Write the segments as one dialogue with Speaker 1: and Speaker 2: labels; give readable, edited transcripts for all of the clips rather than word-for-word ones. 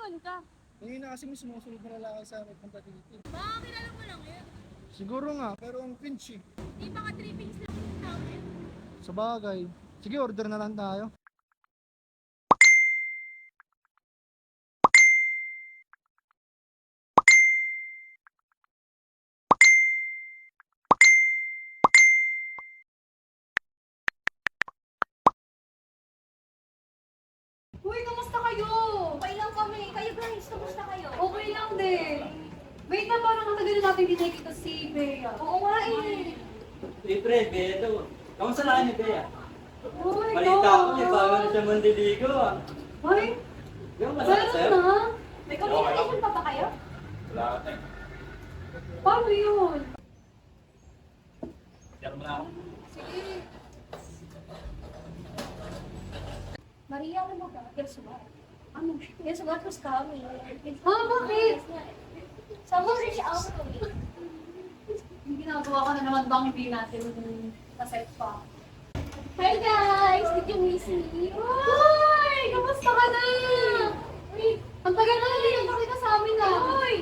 Speaker 1: naman ka?
Speaker 2: Ngayon na kasi may sumusunod na lalaki sa akin punta dito.
Speaker 1: Baka kilala mo lang yun.
Speaker 2: Siguro nga, pero ang cringe eh.
Speaker 1: Di mga trippings lang namin.
Speaker 2: Sa bagay. Sige, order na lang tayo.
Speaker 3: Uy, kamusta kayo?
Speaker 1: Okay lang kami. Kayo guys, kamusta kayo?
Speaker 3: Okay lang din. Wait na, parang matagal na natin hindi nakikita si Bea.
Speaker 1: Oo nga eh.
Speaker 4: Pre, Bea daw. Kamusta na ni Bea?
Speaker 3: Uy,
Speaker 4: Balita ko niya, bago na siya mandiligo ah.
Speaker 3: Uy,
Speaker 4: Yung
Speaker 3: meron
Speaker 4: masakit sa'yo?
Speaker 3: na?
Speaker 1: May communication pa ba kayo?
Speaker 4: Wala ka tayo.
Speaker 3: Paano yun?
Speaker 4: Diyan mo na ako.
Speaker 1: Maria, ano ba? Guess what? Ano? Guess what was coming?
Speaker 3: Ha, bakit?
Speaker 1: Someone reach out to me.
Speaker 3: Ginagawa ka na naman bang hindi natin na-set pa?
Speaker 1: Hi guys! Did you miss me?
Speaker 3: Uy, kamusta ka na?
Speaker 1: Uy!
Speaker 3: Ang tagal na hindi nagpakita sa amin na.
Speaker 1: Uy!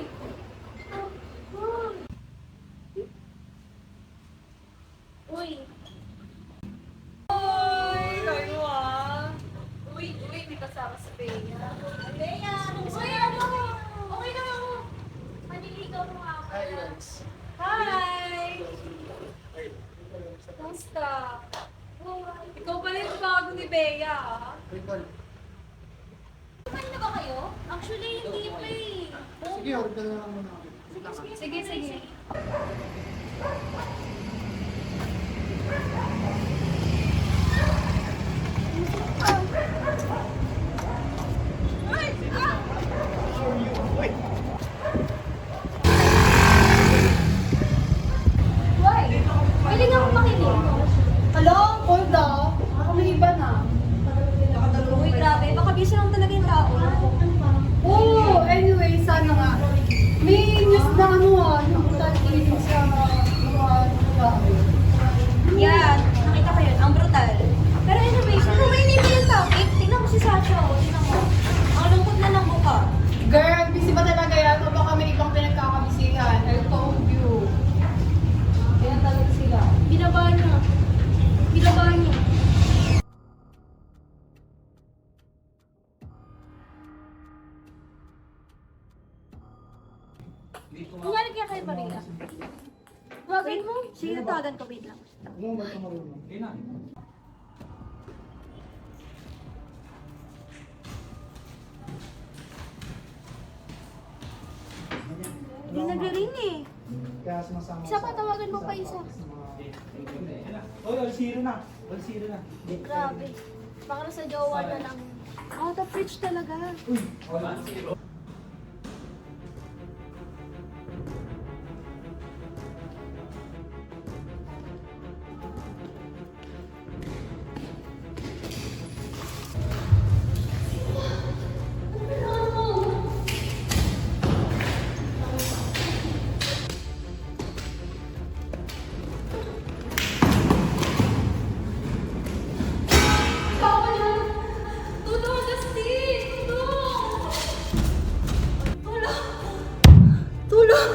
Speaker 1: Uy!
Speaker 3: Uy, kayo ah. Uy, may kasama si Bea.
Speaker 1: Bea! Uy, ano? Okay lang ako. Maniligaw mo nga ako.
Speaker 2: Hi guys.
Speaker 3: Hi! Kamusta? Ikaw pala yung bago ni Bea ah.
Speaker 2: Recall.
Speaker 1: Kumain na ba kayo? Actually, hindi pa eh.
Speaker 2: Sige, order na lang muna ako.
Speaker 3: Sige, sige.
Speaker 1: Why? Galing ako makinig.
Speaker 3: Hello, hold ah. Nakakamiba na.
Speaker 1: Uy, grabe. Baka busy lang talaga yung tao.
Speaker 3: Oh, anyway, sana nga. May news na ano ah, yung brutal killing sa mga
Speaker 1: Yan. Nakita ko yun. Ang brutal. Pero anyway, kung mainipin yung topic, tignan mo si Sasha. O, tignan mo. Ang lungkot na ng buka.
Speaker 3: Girl, busy ba talaga yan? O baka may ibang pinagkakabisihan? I told you. Kaya talaga sila.
Speaker 1: Binaba niya. Binaba niya. Kumalit kaya kay Maria. Tawagan mo? Sige, tawagan ko. Wait lang.
Speaker 2: Ano ba ito marunong?
Speaker 4: Hindi na.
Speaker 1: Hindi nag-ring eh.
Speaker 2: Kaya sumasama
Speaker 1: Isa pa, tawagan mo pa isa.
Speaker 4: Oy, all zero na. All zero na.
Speaker 1: Grabe. Baka nasa jowa na lang. Out of reach talaga.
Speaker 4: All zero.
Speaker 3: Tulong, Justin! Tulong!
Speaker 1: Tulong!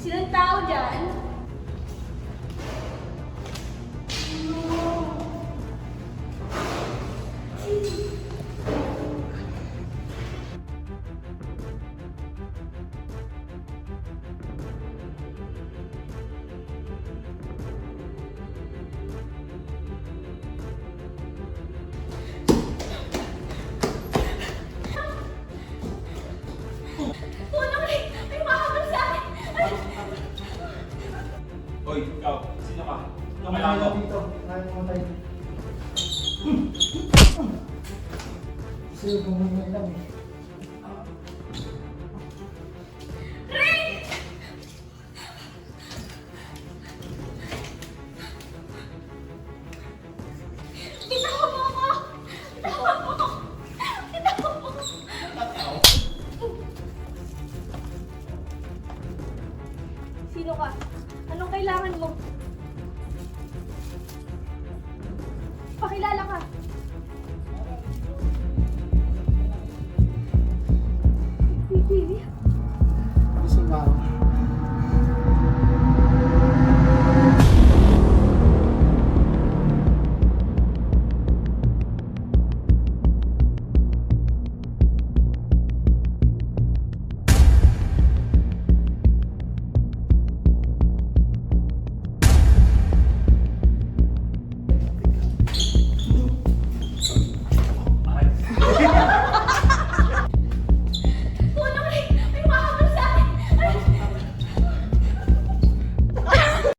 Speaker 1: Sinong tao dyan? Tulong! May mahabol sa akin!
Speaker 4: Oy, ikaw. Sino ka? Ito
Speaker 2: Kaya
Speaker 4: kailangan mo.
Speaker 2: dito. Kaya mo tayo. Kasi kung lang eh.